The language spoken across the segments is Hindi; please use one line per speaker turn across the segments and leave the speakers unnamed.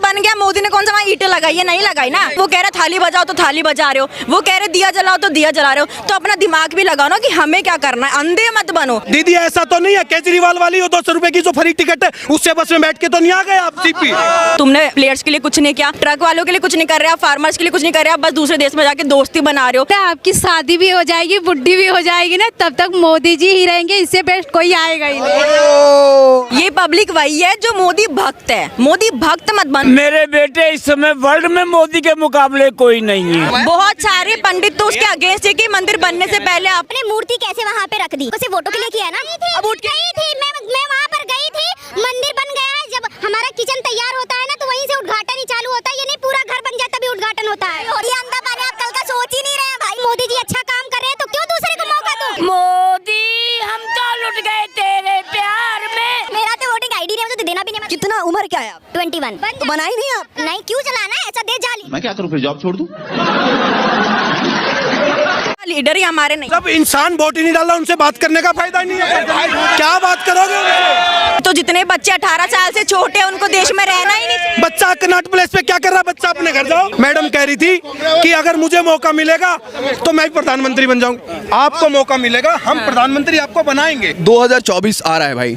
बन गया, मोदी ने कौन सा वहाँ ईंटें लगाई है? नहीं लगाई ना। वो कह रहे थाली बजाओ तो थाली बजा रहे हो, वो कह रहे दिया जलाओ तो दिया जला रहे हो। तो अपना दिमाग भी लगाओ ना कि हमें क्या करना है, अंधे मत बनो।
दीदी ऐसा तो नहीं है केजरीवाल वाली वो 200 रुपए की जो फ्री टिकट है उससे बस में बैठ के तो नहीं आ गए आप सीपी।
तुमने प्लेयर्स के लिए कुछ नहीं किया, ट्रक वालों के लिए कुछ नहीं कर रहे, आप फार्मर्स के लिए कुछ नहीं कर रहे, आप बस दूसरे देश में जाके दोस्ती बना रहे हो।
आपकी शादी भी हो जाएगी, बुढ़ी भी हो जाएगी ना, तब तक मोदी जी ही रहेंगे, इससे बेस्ट कोई आएगा ही नहीं।
ये पब्लिक वही है जो मोदी भक्त है, मोदी भक्त मत बन।
मेरे बेटे इस समय वर्ल्ड में मोदी के मुकाबले कोई नहीं है।
बहुत सारे पंडित तो उसके अगेंस्ट है कि मंदिर बनने से पहले
आपने मूर्ति कैसे वहाँ पे रख दी? उसे वोटों के लिए किया ना? अब उठ गई थी, मैं वहाँ पर गई थी, मंदिर बन गया है। जब हमारा किचन तैयार होता है ना तो वहीं से उद्घाटन ही चालू होता है, ये नहीं पूरा घर बन जाता भी उद्घाटन होता है। और ये अंधा पानी आप कल का सोच ही नहीं रहे हैं भाई। मोदी जी अच्छा काम कर रहे हैं तो क्यों दूसरे को मौका दो?
मोदी हम तो लुट गए तेरे प्यार में।
मेरा तो वोटिंग आईडी नहीं है, मुझे देना भी नहीं।
कितना उम्र क्या है?
21।
तो बनाई नहीं आप?
नहीं, क्यों चलाना है ऐसा? दे जाली।
मैं क्या करूं फिर, जॉब छोड़ दूं?
लीडर ही हमारे नहीं।
जब इंसान वोट ही नहीं डाला उनसे बात करने का फायदा नहीं है। क्या बात करोगे उनसे?
तो जितने बच्चे 18 साल से छोटे हैं उनको देश में रहना ही नहीं।
बच्चा कनॉट प्लेस पे क्या कर रहा है? बच्चा अपने घर जाओ। मैडम कह रही थी कि अगर मुझे मौका मिलेगा तो मैं प्रधानमंत्री बन जाऊंगा। आपको मौका मिलेगा, हम प्रधानमंत्री आपको बनाएंगे।
2024 आ रहा है भाई,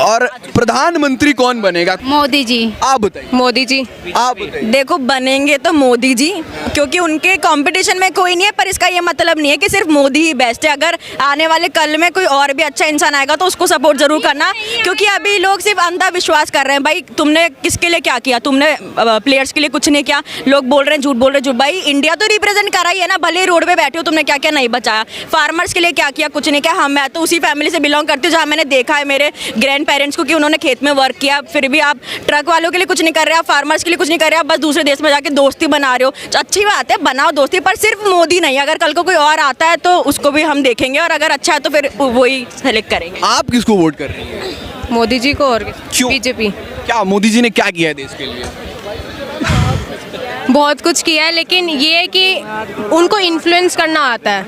और प्रधानमंत्री कौन बनेगा?
मोदी जी।
आप बताइए।
मोदी जी।
आप बताइए।
देखो बनेंगे तो मोदी जी, क्योंकि उनके कंपटीशन में कोई नहीं है। पर इसका ये मतलब नहीं है कि सिर्फ मोदी ही बेस्ट है। अगर आने वाले कल में कोई और भी अच्छा इंसान आएगा तो उसको सपोर्ट जरूर करना, क्योंकि अभी लोग सिर्फ अंधा विश्वास कर रहे हैं। भाई तुमने किसके लिए क्या किया? तुमने प्लेयर्स के लिए कुछ नहीं किया। लोग बोल रहे हैं झूठ बोल रहे हैं, झूठ। भाई इंडिया तो रिप्रेजेंट करा ही है ना, भले रोड पे बैठे हो, तुमने क्या क्या नहीं बचाया? फार्मर्स के लिए क्या किया? कुछ नहीं किया। हम मैं तो उसी फैमिली से बिलोंग करती हूँ जहाँ मैंने देखा है मेरे ग्रैंड पेरेंट्स को कि उन्होंने खेत में वर्क किया। फिर भी आप ट्रक वालों के लिए कुछ नहीं कर रहे, आप फार्मर्स के लिए कुछ नहीं कर रहे, आप बस दूसरे देश में जाके दोस्ती बना रहे हो। अच्छी बात है, बनाओ दोस्ती, पर सिर्फ मोदी नहीं। अगर कल को कोई और आता है तो उसको भी हम देखेंगे, और अगर अच्छा है तो फिर वही सेलेक्ट करेंगे।
आप किसको वोट कर रही हैं?
मोदी जी को। और
क्यों?
बीजेपी।
क्या मोदी जी ने क्या किया है देश के लिए?
बहुत कुछ किया है, लेकिन ये है कि उनको इन्फ्लुएंस करना आता है।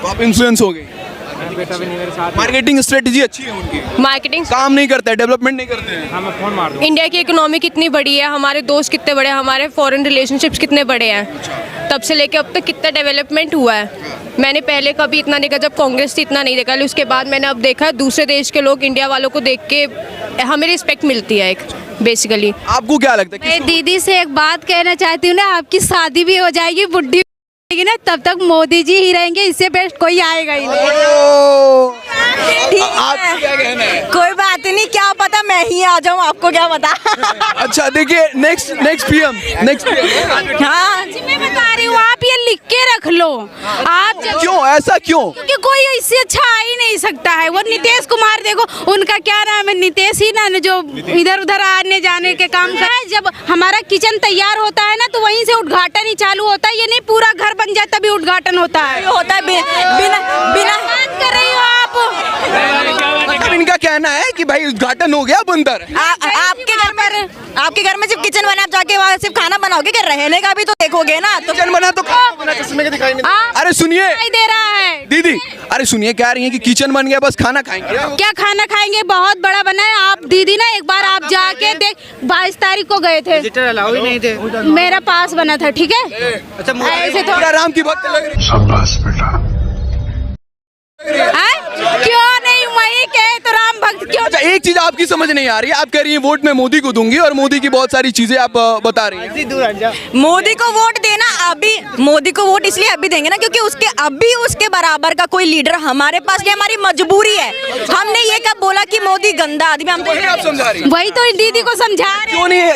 तो आप इन्फ्लुएंस हो गए। मार्केटिंग स्ट्रेटजी अच्छी है उनकी।
मार्केटिंग
काम नहीं करते, डेवलपमेंट नहीं करते हैं।
इंडिया की इकोनॉमी कितनी बड़ी है, हमारे दोस्त कितने बड़े हैं, हमारे फॉरेन रिलेशनशिप्स कितने बड़े हैं। तब से लेके अब तक कितना डेवलपमेंट हुआ है। मैंने पहले कभी इतना देखा, जब कांग्रेस थी इतना नहीं देखा, लेकिन उसके बाद मैंने अब देखा दूसरे देश के लोग इंडिया वालों को देख के हमें रिस्पेक्ट मिलती है एक बेसिकली।
आपको क्या लगता है?
मैं दीदी से एक बात कहना चाहती हूँ ना, आपकी शादी भी हो जाएगी, बुढ़ी होगी ना, तब तक मोदी जी ही रहेंगे, इससे बेस्ट कोई आएगा ही नहीं।
आप क्या कहना है?
कोई बात नहीं, क्या पता मैं ही आ जाऊँ, आपको क्या पता।
अच्छा देखिए, नेक्स्ट पीएम।
हाँ
मैं बता रही हूँ, आप ये लिख के रख लो। आप
क्यों ऐसा क्यों?
क्योंकि कोई इससे अच्छा आ ही नहीं सकता है। वो नीतीश कुमार, देखो उनका क्या नाम है, नीतीश ही ना, जो इधर उधर आने जाने के काम कर रहा है। जब हमारा किचन तैयार होता है ना तो वहीं से उद्घाटन ही चालू होता है, ये नहीं पूरा घर बन जाता भी उद्घाटन होता है।
होता है बिना
बात कर रही हो आप।
मतलब इनका कहना है कि भाई उद्घाटन हो गया बंदर।
आपके घर में सिर्फ किचन बना, आप जाके वहाँ सिर्फ खाना बनाओगे, क्या रहने का भी तो देखोगे ना? तो
किचन बना तो चश्मे के दिखाई नहीं। अरे सुनिए
दे रहा है
दीदी, अरे सुनिए, कह रही हैं कि किचन बन गया, बस खाना खाएंगे।
क्या खाना खाएंगे? बहुत बड़ा बना है। आप दीदी ना एक बार आप जाके देख, 22 तारीख को गए थे,
अलाउ ही नहीं थे।
मेरा पास बना था, ठीक है। ऐसे तो
राम की भक्त लग रही।
शाबाश बेटा।
क्यों नहीं, वही कहे तो राम भक्त क्यों?
अच्छा एक चीज आपकी समझ नहीं आ रही है, आप कह रही हैं वोट मैं मोदी को दूंगी और मोदी की बहुत सारी चीजें आप बता रही हैं।
मोदी को वोट देना अभी, मोदी को वोट इसलिए अभी देंगे ना क्योंकि उसके अभी उसके बराबर का कोई लीडर हमारे पास नहीं, हमारी मजबूरी है। हमने ये कब बोला कि मोदी गंदा आदमी? हम
आप समझा रही हैं।
वही तो दीदी को समझा रहे।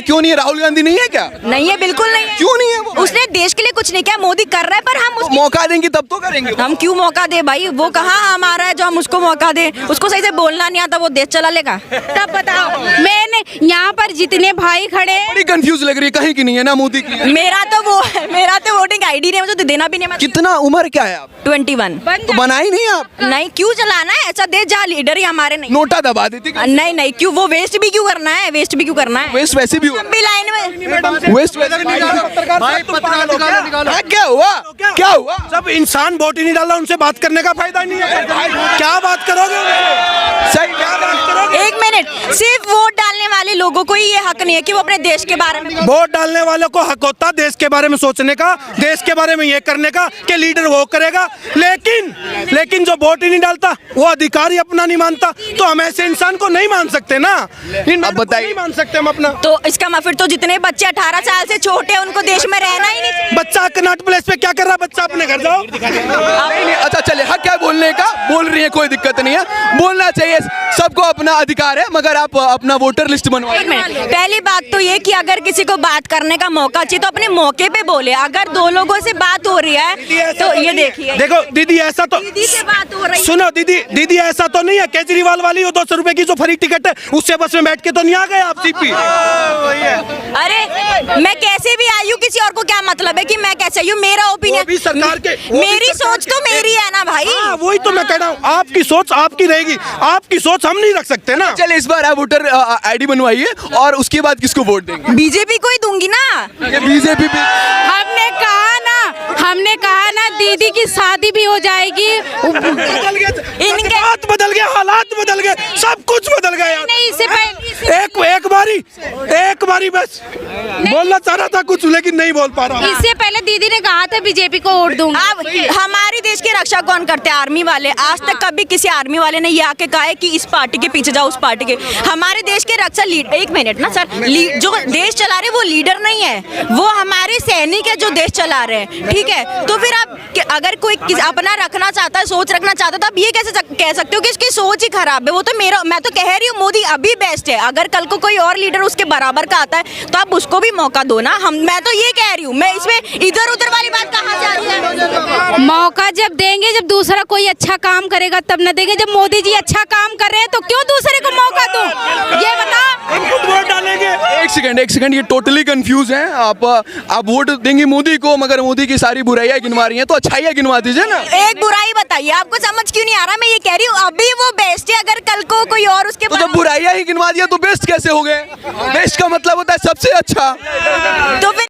क्यों नहीं है? राहुल गांधी नहीं है क्या?
नहीं है, बिल्कुल नहीं है।
क्यों नहीं है वो?
उसने देश के लिए कुछ नहीं किया, मोदी कर रहा है, पर हम
मौका देंगे तब तो करेंगे।
हम क्यों मौका दे भाई? वो कहाँ हमारा है जो हम उसको मौका दे? उसको सही से बोलना नहीं आता, वो देश चला लेगा?
तब बताओ, मैंने यहाँ पर जितने भाई खड़े,
बड़ी कंफ्यूज लग रही है, कहीं की नहीं है ना मोदी की।
मेरा तो वोटिंग आईडी नहीं है, मुझे तो देना भी नहीं।
कितना उम्र क्या है आप?
21।
तो बनाई नहीं आप?
नहीं, क्यों चलाना है ऐसा देश जहाँ लीडर ही हमारे नहीं?
नोटा दबा देती।
नहीं, क्यों? वो वेस्ट भी क्यों करना है? वेस्ट भी क्यों करना है?
वेस्ट वैसे भी हो।
हम भी लाइन में
वेस्ट क्या हुआ क्या हुआ?
जब इंसान वोट ही नहीं डाला उनसे बात करने का फायदा ही नहीं है। क्या बात करोगे उनसे?
सही क्या बात करोगे?
एक मिनट, सिर्फ वोट डालने वाले लोगों को ही ये हक नहीं है कि वो अपने देश के बारे में
वोट डालने वालों को हक होता देश के बारे में सोचने का, देश के बारे में ये करने का कि लीडर वो करेगा। लेकिन जो वोट ही नहीं डालता वो अधिकारी अपना नहीं मानता, तो हम ऐसे इंसान को नहीं मान सकते ना।
अब बताइए,
नहीं मान सकते हम अपना।
तो इसका फिर तो जितने बच्चे 18 साल से छोटे हैं उनको देश में रहना ही नहीं चाहिए।
बच्चा कनॉट प्लेस पे क्या कर रहा है? बच्चा अपने घर जाओ।
नहीं, अच्छा चले, हक क्या बोलने का, बोल रही है, कोई दिक्कत नहीं है, बोलना चाहिए, सबको अपना अधिकार है, मगर आप अपना वोटर लिस्ट बनवाइए।
एक मिनट, पहली बात तो ये कि अगर किसी को बात करने का मौका चाहिए तो अपने मौके पे बोले। अगर दो लोगों से बात हो रही है तो ये देखिए,
देखो दीदी, ऐसा तो
दीदी से बात हो रही है।
सुनो दीदी ऐसा तो नहीं है केजरीवाल वाली वो 200 रुपए की जो फ्री टिकट है उससे बस में बैठ के तो नहीं आ गए आप सीपी।
अरे मैं कैसे भी आई हूँ, किसी और को क्या मतलब है कि मैं कैसे आई हूँ? मेरा ओपिनियन
भी सरकार के
मेरी सोच तो मेरी है ना भाई।
हाँ, वही तो मैं कह रहा हूँ, आपकी सोच आपकी रहेगी, आपकी सोच हम नहीं रख सकते ना।
चले, इस बार आप वोटर आईडी बनवाइए और उसके बाद किसको वोट देंगे?
बीजेपी को ही दूंगी ना।
बीजेपी भी।
हमने कहा ना दीदी की शादी भी हो जाएगी।
इनके हाथ बदल गया, हालात बदल गए, सब कुछ बदल गया यार।
नहीं, इससे
एक बारी बस बोलना चाह रहा था कुछ, लेकिन नहीं बोल पा रहा।
इससे पहले दीदी ने कहा था बीजेपी को वोट दूंगा।
अब हमारी देश की रक्षा कौन करते हैं? आर्मी वाले। आज तक कभी किसी आर्मी वाले ने ये आके कहा है कि इस पार्टी के पीछे जाओ, उस पार्टी के। हमारे देश के रक्षा एक मिनट ना सर, जो देश चला रहे वो लीडर नहीं है, वो हमारे सैनिक है जो देश चला रहे हैं, ठीक है? तो फिर आप अगर कोई अपना रखना चाहता है, सोच रखना चाहता है, तो आप ये कैसे कह सकते हो कि इसकी सोच ही खराब है? वो तो मैं तो कह रही हूँ मोदी अभी बेस्ट है। अगर कल को कोई और लीडर उसके बराबर का आता है तो आप उसको भी मौका दो ना। मैं तो ये कह रही हूँ, मैं इसमें इधर उधर वाली बात कहाँ से आ रही है?
मौका जब देंगे, जब दूसरा कोई अच्छा काम करेगा तब न देंगे। जब मोदी जी अच्छा काम कर रहे हैं तो क्यों दूसरे को मौका दूं? ये बता।
हम खुद वोट डालेंगे।
एक सेकंड, ये टोटली कंफ्यूज हैं आप वोट देंगे मोदी को, मगर मोदी की सारी बुराइयां गिनवा रही हैं, तो अच्छाइयां गिनवा दीजिए ना।
एक बुराई बताइए, आपको समझ क्यों नहीं आ रहा? मैं ये कह रही हूँ अभी वो बेस्ट है, अगर कल को कोई और उसके
तो जब बुराइयां ही गिनवा दिया तो बेस्ट कैसे हो गए? बेस्ट का मतलब होता है सबसे अच्छा।
तो फिर